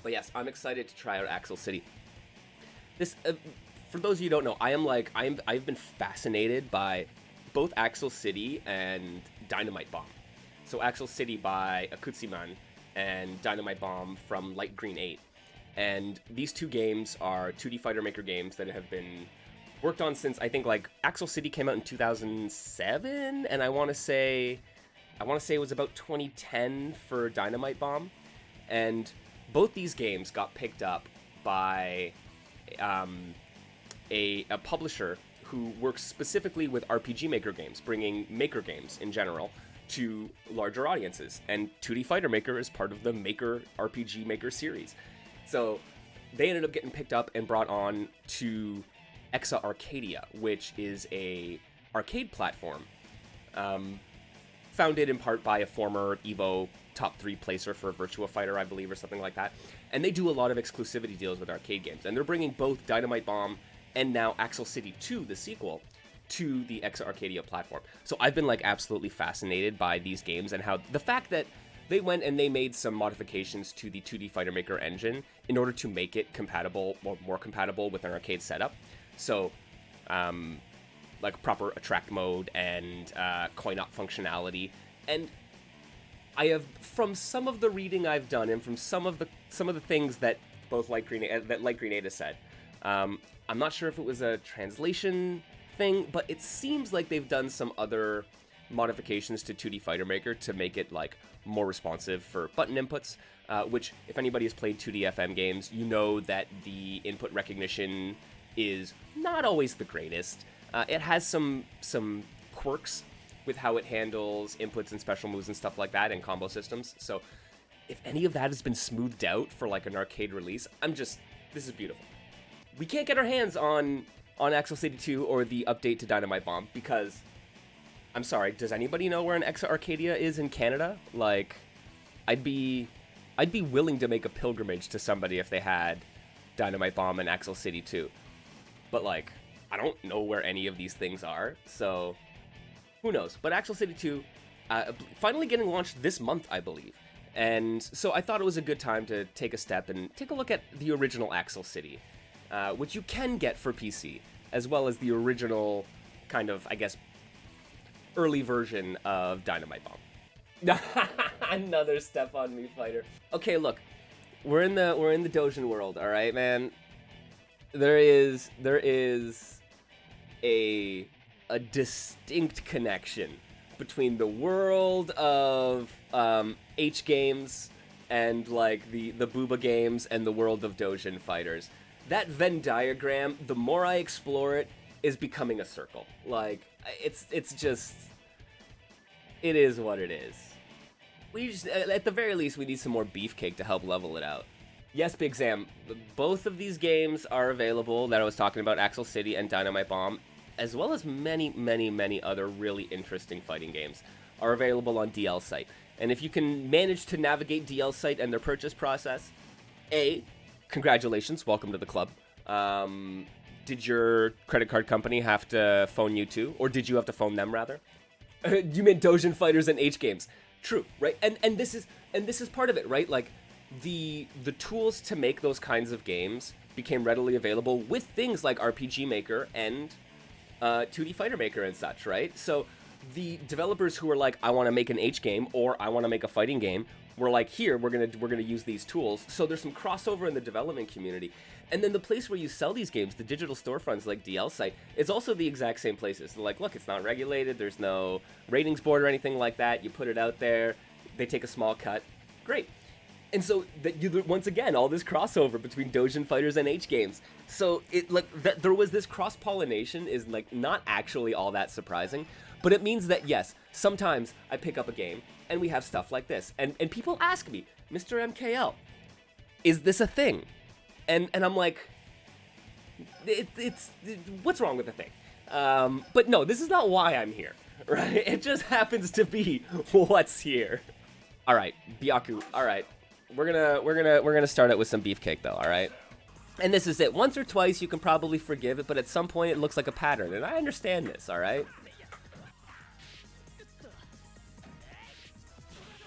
But yes, I'm excited to try out Axel City. This, for those of you who don't know, I've been fascinated by both Axel City and Dynamite Bomb. So Axel City by Akutsuman and Dynamite Bomb from Light Green 8. And these two games are 2D Fighter Maker games that have been worked on since, I think, like, Axel City came out in 2007, and I want to say it was about 2010 for Dynamite Bomb. And both these games got picked up by a publisher who works specifically with RPG Maker games, bringing Maker games in general to larger audiences. And 2D Fighter Maker is part of the Maker RPG Maker series. So they ended up getting picked up and brought on to Exa Arcadia, which is a arcade platform founded in part by a former EVO top 3 placer for Virtua Fighter, I believe, or something like that. And they do a lot of exclusivity deals with arcade games. And they're bringing both Dynamite Bomb and now Axel City 2, the sequel, to the Exa Arcadia platform. So I've been, like, absolutely fascinated by these games and how the fact that they went and they made some modifications to the 2D Fighter Maker engine in order to make it compatible, or more compatible with an arcade setup. So, like proper attract mode and coin-op functionality. And I have, from some of the reading I've done and from some of the things that both Light Green 8 has said, I'm not sure if it was a translation thing, but it seems like they've done some other modifications to 2D Fighter Maker to make it, like, more responsive for button inputs, which, if anybody has played 2D FM games, you know that the input recognition is not always the greatest. It has some quirks with how it handles inputs and special moves and stuff like that and combo systems. So if any of that has been smoothed out for, like, an arcade release, this is beautiful. We can't get our hands on Axel City 2 or the update to Dynamite Bomb because, I'm sorry, does anybody know where an Exa Arcadia is in Canada? Like, I'd be willing to make a pilgrimage to somebody if they had Dynamite Bomb and Axel City 2. But, like, I don't know where any of these things are, so who knows? But Axel City 2, finally getting launched this month, I believe. And so I thought it was a good time to take a step and take a look at the original Axel City, which you can get for PC, as well as the original kind of, I guess, early version of Dynamite Bomb. Another step on me fighter. Okay, look, we're in the Dojin world, all right, man. There is a distinct connection between the world of H games and, like, the Booba games and the world of Dojin fighters. That Venn diagram, the more I explore it, is becoming a circle. Like, it's just, it is what it is. We just, at the very least, we need some more beefcake to help level it out. Yes, Big Sam, both of these games are available that I was talking about, Axel City and Dynamite Bomb, as well as many, many, many other really interesting fighting games are available on DL Site. And if you can manage to navigate DL Site and their purchase process, congratulations, welcome to the club. Did your credit card company have to phone you too? Or did you have to phone them, rather? You meant Dojin fighters and H games. True, right? And this is part of it, right? Like, the tools to make those kinds of games became readily available with things like RPG Maker and 2D Fighter Maker and such, right? So the developers who were like, I want to make an H game or I want to make a fighting game, were like, here, we're gonna use these tools. So there's some crossover in the development community. And then the place where you sell these games, the digital storefronts like DL Site, it's also the exact same places. They're like, look, it's not regulated, there's no ratings board or anything like that. You put it out there, they take a small cut. Great. And so, once again, all this crossover between Dojin fighters and H games. So, there was this cross-pollination is, like, not actually all that surprising. But it means that, yes, sometimes I pick up a game, and we have stuff like this. And people ask me, Mr. MKL, is this a thing? And I'm like, it's what's wrong with the thing? But no, this is not why I'm here, right? It just happens to be what's here. All right, Byaku, all right. We're gonna start out with some beefcake though, all right? And this is it. Once or twice you can probably forgive it, but at some point it looks like a pattern, and I understand this, all right?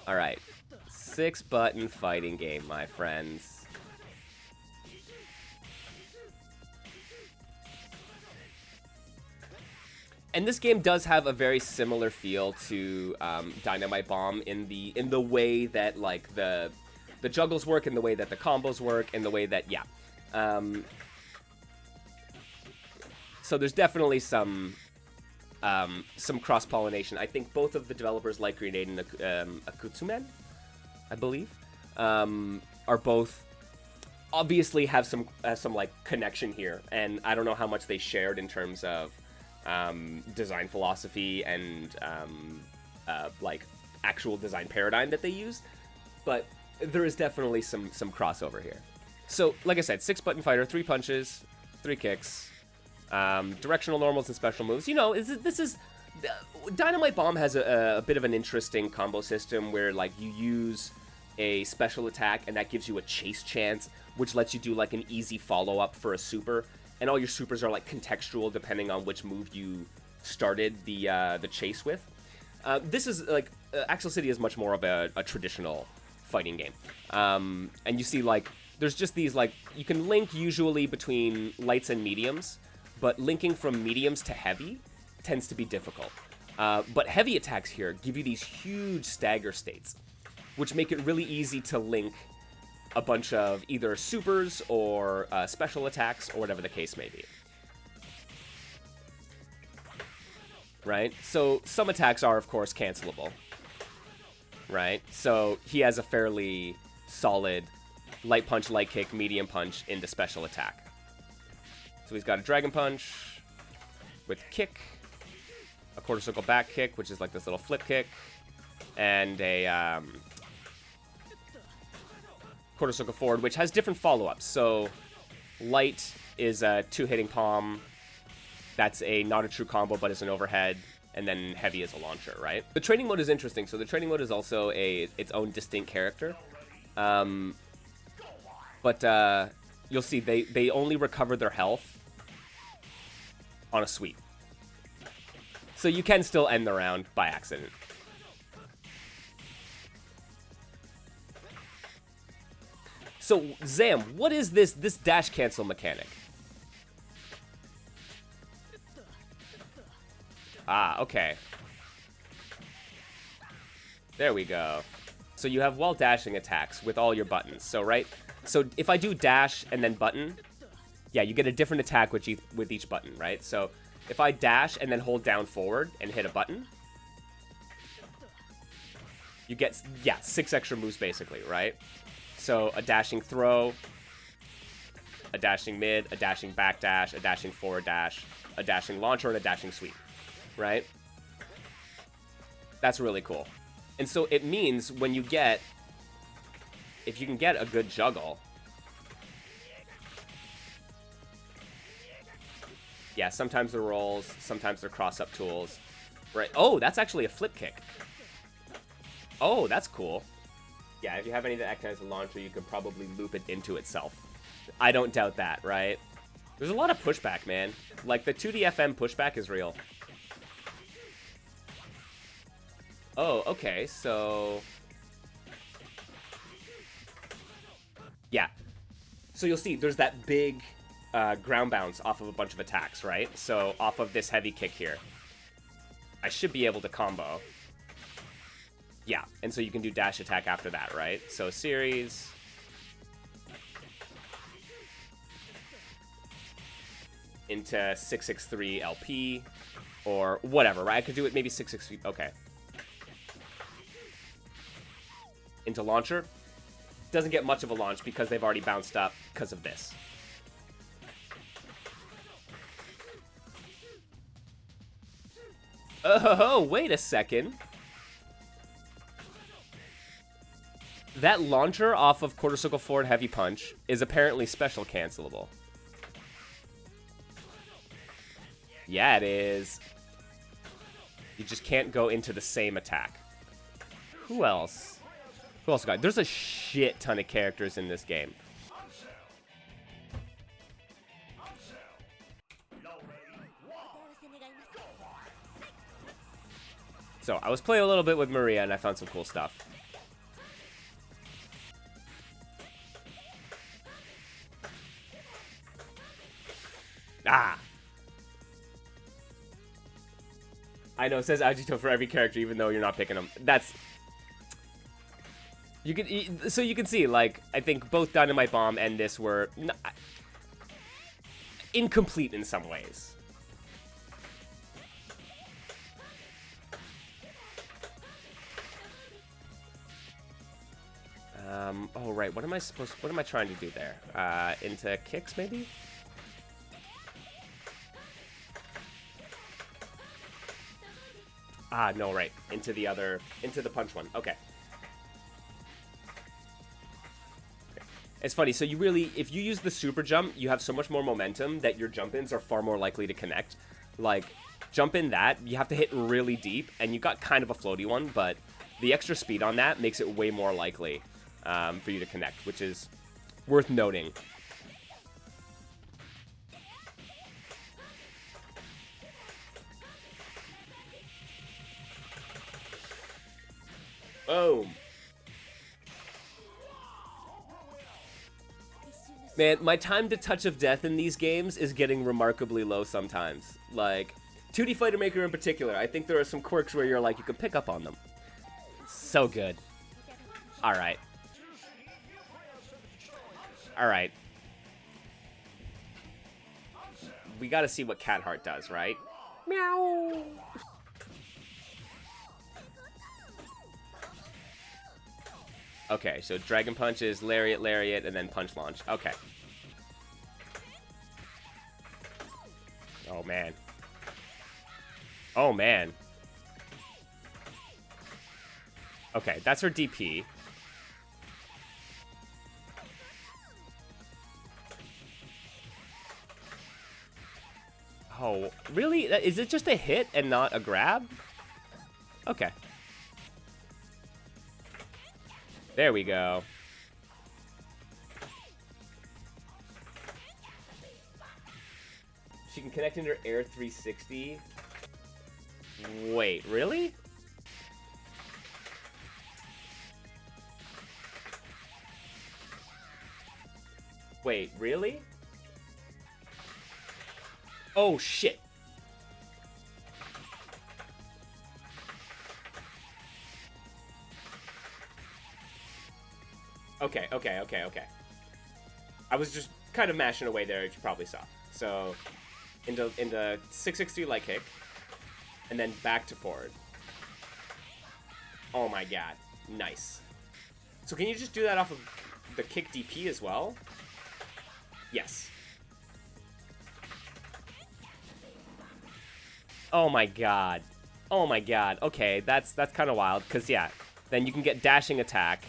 All right, 6-button fighting game, my friends. And this game does have a very similar feel to Dynamite Bomb in the way that like the juggles work, in the way that the combos work, in the way that so there's definitely some cross-pollination. I think both of the developers, like Grenade and Akutsumen, I believe, are both obviously have some like connection here, and I don't know how much they shared in terms of design philosophy and like actual design paradigm that they use, but there is definitely some crossover here. So, like I said, 6-button fighter, 3 punches, 3 kicks. Directional normals and special moves. You know, Dynamite Bomb has a bit of an interesting combo system where, like, you use a special attack and that gives you a chase chance, which lets you do, like, an easy follow-up for a super. And all your supers are, like, contextual depending on which move you started the chase with. This is, like, Axel City is much more of a traditional fighting game. And you see, like, there's just these, like, you can link usually between lights and mediums, but linking from mediums to heavy tends to be difficult. But heavy attacks here give you these huge stagger states, which make it really easy to link a bunch of either supers or special attacks or whatever the case may be. Right? So some attacks are, of course, cancelable. Right? So he has a fairly solid light punch, light kick, medium punch into special attack. So he's got a Dragon Punch with kick, a quarter circle back kick, which is like this little flip kick, and a quarter circle forward, which has different follow-ups. So light is a 2-hitting palm. That's not a true combo, but it's an overhead. And then heavy is a launcher, right? The training mode is interesting. So the training mode is also its own distinct character. But you'll see they only recover their health on a sweep. So you can still end the round by accident. So, Zam, what is this dash cancel mechanic? Ah, okay. There we go. So you have while dashing attacks with all your buttons. So, right? So if I do dash and then button, yeah, you get a different attack with each button, right? So if I dash and then hold down forward and hit a button, you get, 6 extra moves basically, right? So a dashing throw, a dashing mid, a dashing back dash, a dashing forward dash, a dashing launcher, and a dashing sweep, right? That's really cool. And so it means when you get, if you can get a good juggle, yeah, sometimes they're rolls, sometimes they're cross-up tools, right? Oh, that's actually a flip kick. Oh, that's cool. Yeah, if you have any that act as a launcher, you could probably loop it into itself. I don't doubt that, right? There's a lot of pushback, man. Like, the 2DFM pushback is real. Oh, okay, so... yeah. So you'll see, there's that big ground bounce off of a bunch of attacks, right? So off of this heavy kick here, I should be able to combo. Yeah, and so you can do dash attack after that, right? So series... into 663 LP, or whatever, right? I could do it maybe 663, okay. Into launcher. Doesn't get much of a launch because they've already bounced up because of this. Oh, wait a second. That launcher off of quarter circle forward heavy punch is apparently special cancelable. Yeah, it is. You just can't go into the same attack. Who else? Who else got? There's a shit ton of characters in this game. So, I was playing a little bit with Maria and I found some cool stuff. Ah! I know, it says Agito for every character, even though you're not picking them. That's... So you can see, like, I think both Dynamite Bomb and this were incomplete in some ways. Oh, right, what am I trying to do there? Into kicks, maybe? Ah, no, right. Into the punch one. Okay. It's funny, so you really, if you use the super jump, you have so much more momentum that your jump-ins are far more likely to connect. Like, jump in that, you have to hit really deep, and you got kind of a floaty one, but the extra speed on that makes it way more likely for you to connect, which is worth noting. Boom. Man, my time to touch of death in these games is getting remarkably low sometimes. Like, 2D Fighter Maker in particular, I think there are some quirks where you're like, you can pick up on them. So good. Alright. Alright. We gotta see what Cat Heart does, right? Meow! Okay, so Dragon Punch is Lariat, Lariat, and then Punch Launch. Okay. Oh, man. Oh, man. Okay, that's her DP. Oh, really? Is it just a hit and not a grab? Okay. There we go. She can connect into her Air 360. Wait, really? Wait, really? Oh, shit. Okay. I was just kind of mashing away there, as you probably saw. So, into 663 light kick, and then back to forward. Oh my god. Nice. So can you just do that off of the kick DP as well? Yes. Oh my god. Oh my god. Okay, that's kind of wild, because yeah, then you can get dashing attack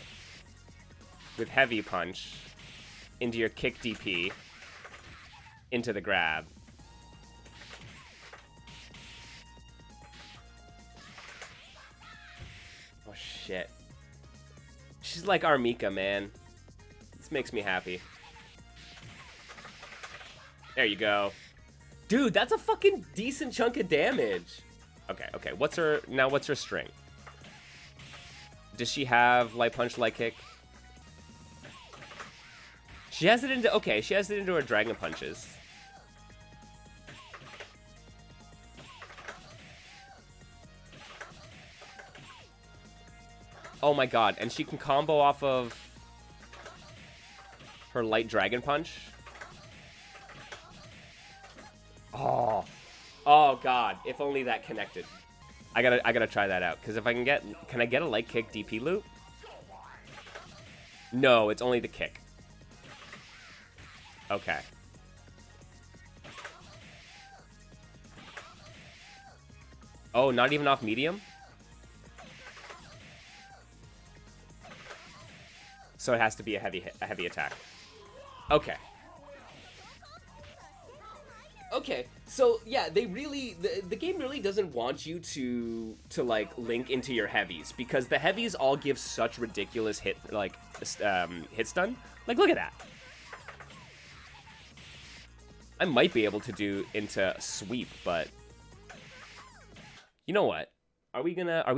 with heavy punch into your kick DP into the grab. Oh shit. She's like Armika, man. This makes me happy. There you go. Dude, that's a fucking decent chunk of damage. Okay. What's her string? Does she have light punch, light kick? She has it into, okay, she has it into her Dragon Punches. Oh my god, and she can combo off of her light Dragon Punch. Oh god, if only that connected. I gotta try that out, because if I can I get a light kick DP loop? No, it's only the kick. Okay. Oh, not even off medium? So it has to be a heavy attack. Okay. Okay, so yeah, they really the game really doesn't want you to like link into your heavies, because the heavies all give such ridiculous hit stun. Like, look at that. I might be able to do into sweep, but you know what? We're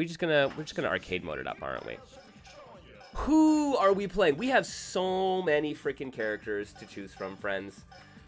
just gonna arcade mode it up, aren't we? Who are we playing? We have so many freaking characters to choose from, friends.